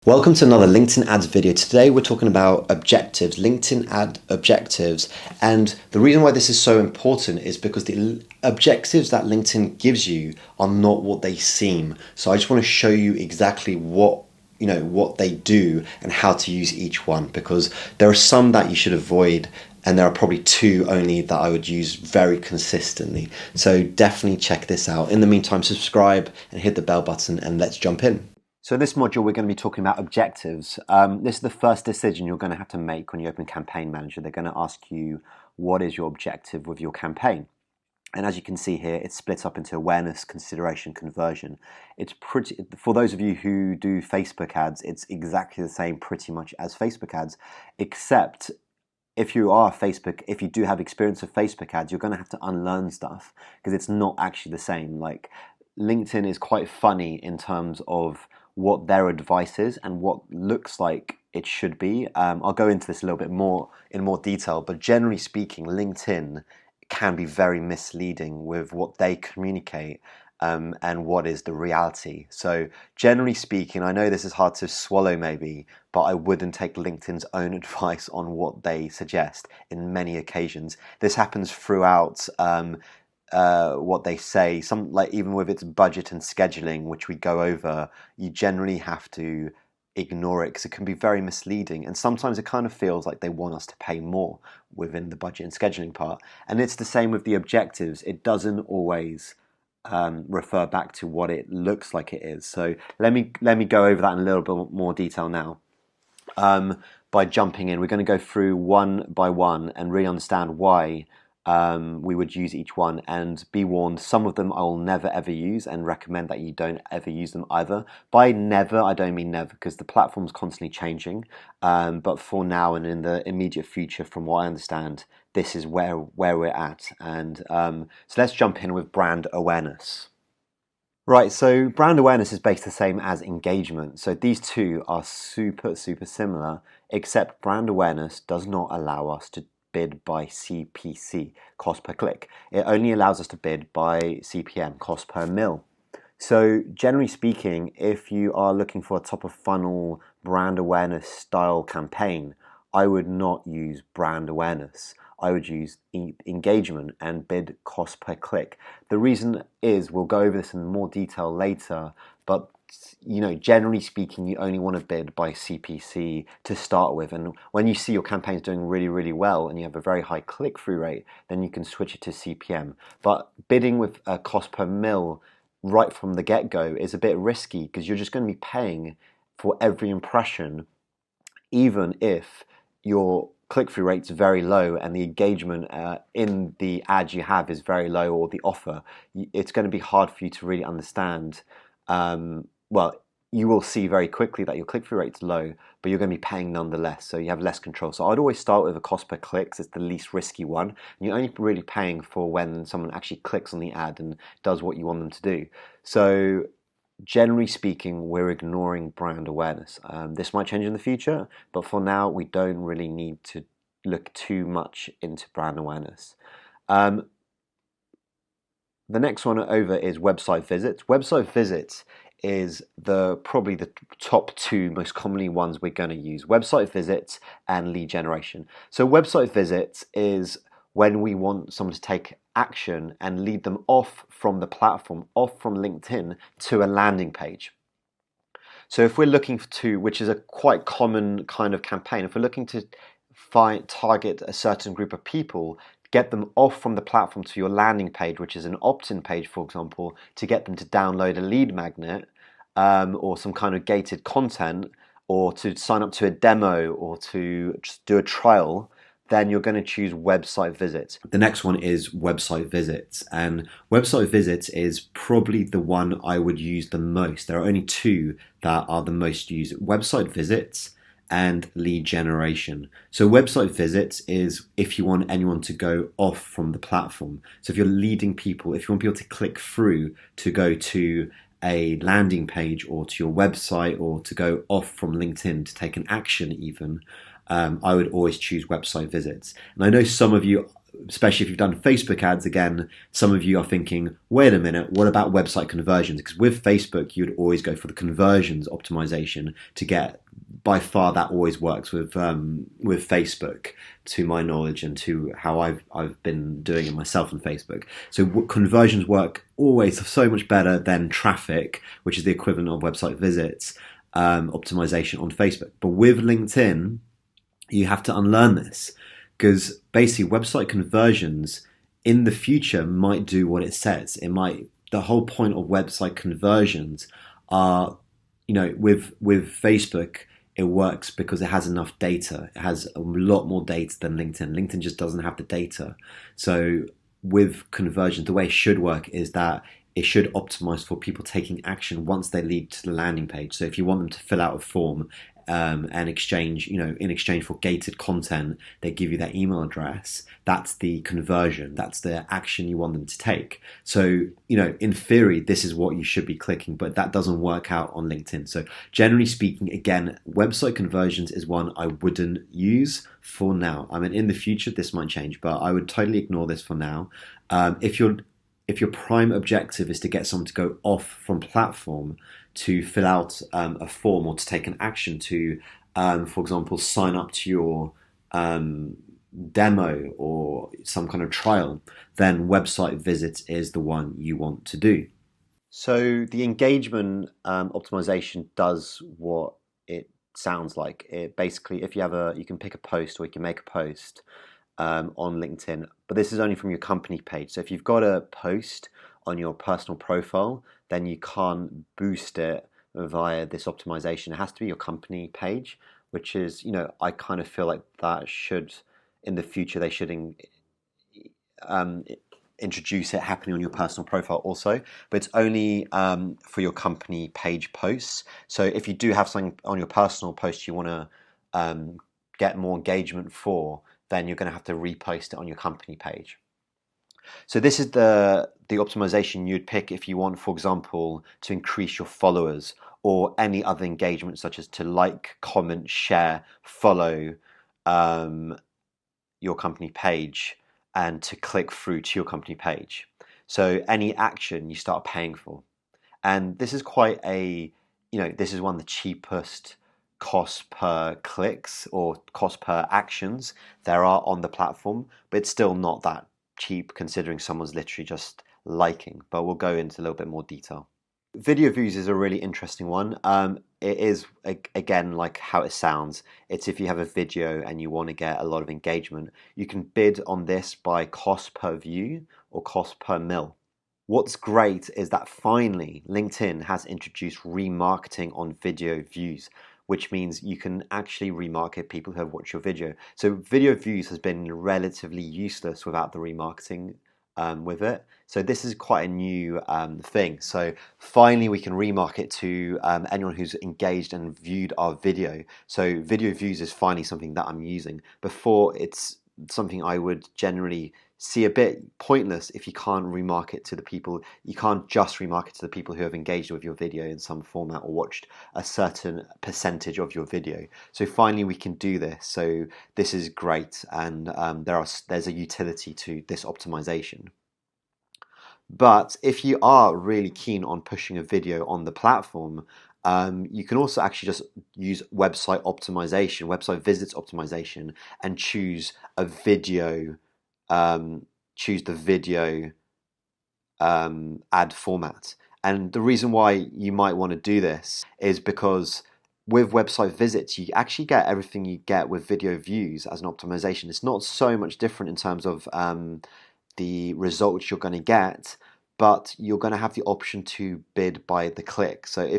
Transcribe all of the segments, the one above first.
Welcome to another LinkedIn ads video. Today we're talking about objectives, LinkedIn ad objectives. And the reason why this is so important is because the objectives that LinkedIn gives you are not what they seem. So I just want to show you exactly what they do and how to use each one, because there are some that you should avoid and there are probably two only that I would use very consistently. So definitely check this out. In the meantime, subscribe and hit the bell button and let's jump in. So in this module, we're going to be talking about objectives. This is the first decision you're going to have to make when you open Campaign Manager. They're going to ask you, what is your objective with your campaign? And as you can see here, it's split up into awareness, consideration, conversion. It's pretty, for those of you who do Facebook ads, it's exactly the same pretty much as Facebook ads, except if you do have experience of Facebook ads, you're going to have to unlearn stuff because it's not actually the same. Like, LinkedIn is quite funny in terms of what their advice is and what looks like it should be. I'll go into this a little bit more in more detail, but generally speaking, LinkedIn can be very misleading with what they communicate and what is the reality. So generally speaking, I know this is hard to swallow maybe, but I wouldn't take LinkedIn's own advice on what they suggest in many occasions. This happens throughout what they say, even with its budget and scheduling, which we go over, you generally have to ignore it because it can be very misleading, and sometimes it kind of feels like they want us to pay more within the budget and scheduling part. And it's the same with the objectives. It doesn't always refer back to what it looks like it is. So let me go over that in a little bit more detail now. By jumping in, we're going to go through one by one and really understand why we would use each one. And be warned, some of them I will never ever use and recommend that you don't ever use them either. By never, I don't mean never, because the platform's constantly changing. But for now and in the immediate future, from what I understand, this is where we're at. And so let's jump in with brand awareness. Right, so brand awareness is based the same as engagement. So these two are super similar, except brand awareness does not allow us to bid by CPC, cost per click. It only allows us to bid by CPM, cost per mil. So generally speaking, if you are looking for a top of funnel brand awareness style campaign, I would not use brand awareness. I would use engagement and bid cost per click. The reason is, we'll go over this in more detail later, but generally speaking, you only want to bid by CPC to start with. And when you see your campaign's doing really well and you have a very high click-through rate, then you can switch it to CPM. But bidding with a cost per mil right from the get-go is a bit risky, because you're just going to be paying for every impression, even if your click-through rate's very low and the engagement in the ad you have is very low, or the offer. It's going to be hard for you to really understand. Well, you will see very quickly that your click-through rate's low, but you're going to be paying nonetheless, so you have less control. So I'd always start with a cost per click, because it's the least risky one, and you're only really paying for when someone actually clicks on the ad and does what you want them to do. So generally speaking, we're ignoring brand awareness. This might change in the future, but for now, we don't really need to look too much into brand awareness. The next one over is website visits. Website visits is probably the top two most commonly ones we're going to use: website visits and lead generation. So website visits is when we want someone to take action and lead them off from the platform, off from LinkedIn, to a landing page. So if we're looking which is a quite common kind of campaign, if we're looking to target a certain group of people, get them off from the platform to your landing page, which is an opt-in page, for example, to get them to download a lead magnet or some kind of gated content, or to sign up to a demo, or to just do a trial, then you're going to choose website visits. The next one is website visits, and website visits is probably the one I would use the most. There are only two that are the most used: website visits and lead generation. So website visits is if you want anyone to go off from the platform. So if you're leading people, if you want people to click through to go to a landing page or to your website, or to go off from LinkedIn to take an action even, I would always choose website visits. And I know some of you especially if you've done Facebook ads, again, some of you are thinking, wait a minute, what about website conversions? Because with Facebook, you'd always go for the conversions optimization to get, by far that always works with Facebook, to my knowledge and to how I've been doing it myself on Facebook. So conversions work always so much better than traffic, which is the equivalent of website visits optimization on Facebook. But with LinkedIn, you have to unlearn this, because basically website conversions in the future might do what it says. It might, the whole point of website conversions are, with Facebook, it works because it has enough data. It has a lot more data than LinkedIn. LinkedIn just doesn't have the data. So with conversions, the way it should work is that it should optimize for people taking action once they lead to the landing page. So if you want them to fill out a form and exchange, in exchange for gated content, they give you their email address. That's the conversion. That's the action you want them to take. So, in theory, this is what you should be clicking, but that doesn't work out on LinkedIn. So generally speaking, again, website conversions is one I wouldn't use for now. I mean, in the future, this might change, but I would totally ignore this for now. If your prime objective is to get someone to go off from platform to fill out a form or to take an action to, for example, sign up to your demo or some kind of trial, then website visits is the one you want to do. So the engagement optimization does what it sounds like. It basically, if you can pick a post or you can make a post on LinkedIn, but this is only from your company page. So if you've got a post on your personal profile, then you can't boost it via this optimization. It has to be your company page, which is, I kind of feel like that should, in the future, they should um, introduce it happening on your personal profile also, but it's only for your company page posts. So if you do have something on your personal post you want to get more engagement for, then you're going to have to repost it on your company page. So this is the optimization you'd pick if you want, for example, to increase your followers or any other engagement, such as to like, comment, share, follow your company page, and to click through to your company page. So any action you start paying for. And this is quite this is one of the cheapest cost per clicks or cost per actions there are on the platform, but it's still not that cheap considering someone's literally just liking. But we'll go into a little bit more detail. Video views is a really interesting one. It is, again, like how it sounds. It's if you have a video and you want to get a lot of engagement, you can bid on this by cost per view or cost per mil. What's great is that finally LinkedIn has introduced remarketing on video views, which means you can actually remarket people who have watched your video. So video views has been relatively useless without the remarketing with it. So this is quite a new thing. So finally we can remarket to anyone who's engaged and viewed our video. So video views is finally something that I'm using. Before, it's something I would generally see a bit pointless if you can't remarket to the people. You can't just remarket to the people who have engaged with your video in some format or watched a certain percentage of your video. So finally we can do this. So this is great, and there's a utility to this optimization. But if you are really keen on pushing a video on the platform, you can also actually just use website optimization, website visits optimization, and choose a video, choose the video ad format. And the reason why you might want to do this is because with website visits, you actually get everything you get with video views as an optimization. It's not so much different in terms of the results you're going to get, but you're going to have the option to bid by the click. So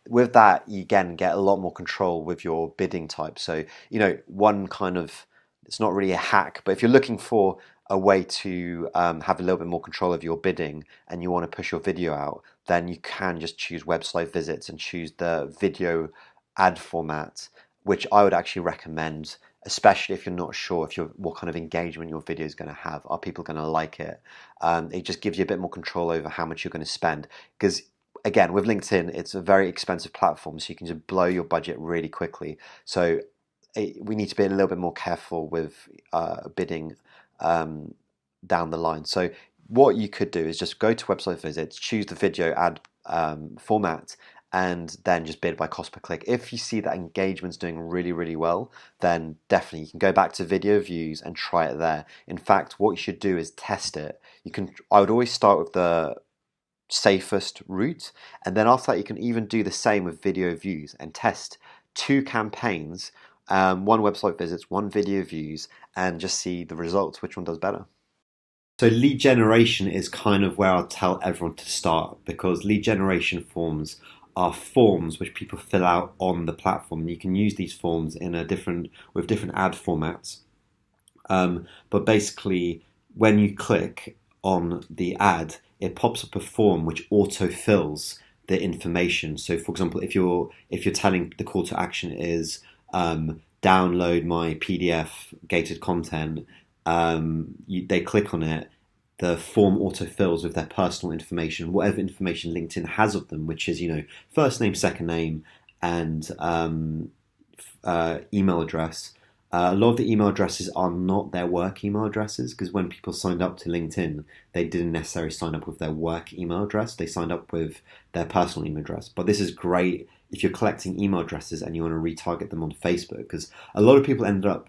with that, you again get a lot more control with your bidding type. So one kind of, it's not really a hack, but if you're looking for a way to have a little bit more control of your bidding and you want to push your video out, then you can just choose website visits and choose the video ad format, which I would actually recommend, especially if you're not sure what kind of engagement your video is going to have. Are people going to like it? It just gives you a bit more control over how much you're going to spend. Because again, with LinkedIn, it's a very expensive platform, so you can just blow your budget really quickly. So we need to be a little bit more careful with bidding down the line. So what you could do is just go to website visits, choose the video ad format, and then just bid by cost per click. If you see that engagement's doing really, really well, then definitely you can go back to video views and try it there. In fact, what you should do is test it. I would always start with the safest route, and then after that you can even do the same with video views and test 2 campaigns, one website visits, one video views, and just see the results, which one does better. So lead generation is kind of where I'll tell everyone to start, because lead generation forms are forms which people fill out on the platform, and you can use these forms with different ad formats. But basically, when you click on the ad, it pops up a form which autofills the information. So, for example, if you're telling the call to action is download my PDF gated content, they click on it, the form autofills with their personal information, whatever information LinkedIn has of them, which is, first name, second name, and email address. A lot of the email addresses are not their work email addresses, because when people signed up to LinkedIn, they didn't necessarily sign up with their work email address. They signed up with their personal email address. But this is great if you're collecting email addresses and you want to retarget them on Facebook, because a lot of people ended up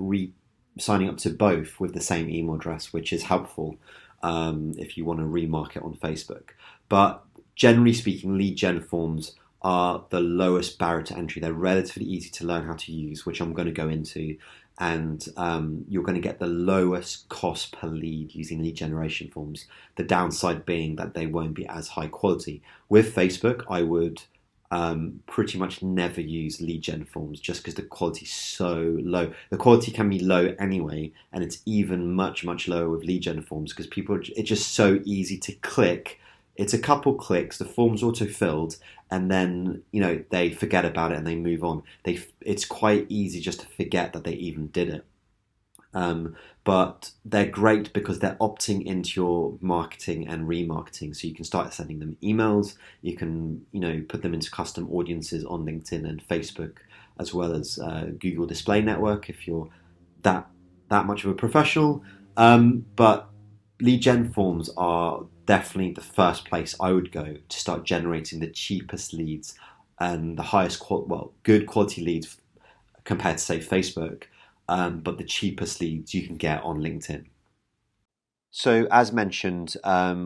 signing up to both with the same email address, which is helpful if you want to remarket on Facebook. But generally speaking, lead gen forms are the lowest barrier to entry. They're relatively easy to learn how to use, which I'm going to go into, and you're going to get the lowest cost per lead using lead generation forms. The downside being that they won't be as high quality. With Facebook, I would pretty much never use lead gen forms, just because the quality is so low. The quality can be low anyway, and it's even much, much lower with lead gen forms, because it's just so easy to click. It's a couple clicks, the form's auto-filled, and then they forget about it and they move on. It's quite easy just to forget that they even did it. But they're great because they're opting into your marketing and remarketing. So you can start sending them emails. You can put them into custom audiences on LinkedIn and Facebook, as well as Google Display Network if you're that much of a professional. But lead gen forms are definitely the first place I would go to start generating the cheapest leads and the highest good quality leads compared to, say, Facebook, but the cheapest leads you can get on LinkedIn. So as mentioned,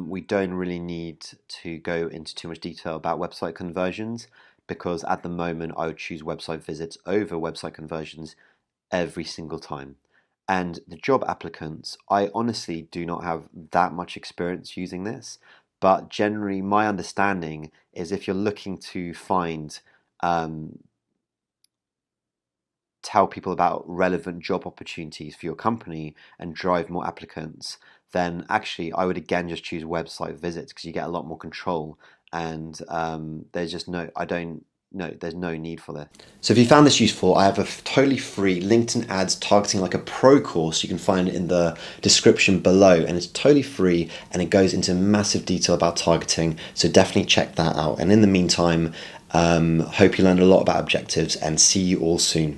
we don't really need to go into too much detail about website conversions, because at the moment I would choose website visits over website conversions every single time. And the job applicants, I honestly do not have that much experience using this, but generally my understanding is if you're looking to tell people about relevant job opportunities for your company and drive more applicants, then actually I would again just choose website visits, because you get a lot more control, and there's no need for this. So if you found this useful, I have a totally free LinkedIn ads targeting like a pro course you can find in the description below, and it's totally free and it goes into massive detail about targeting, so definitely check that out. And in the meantime, hope you learned a lot about objectives, and see you all soon.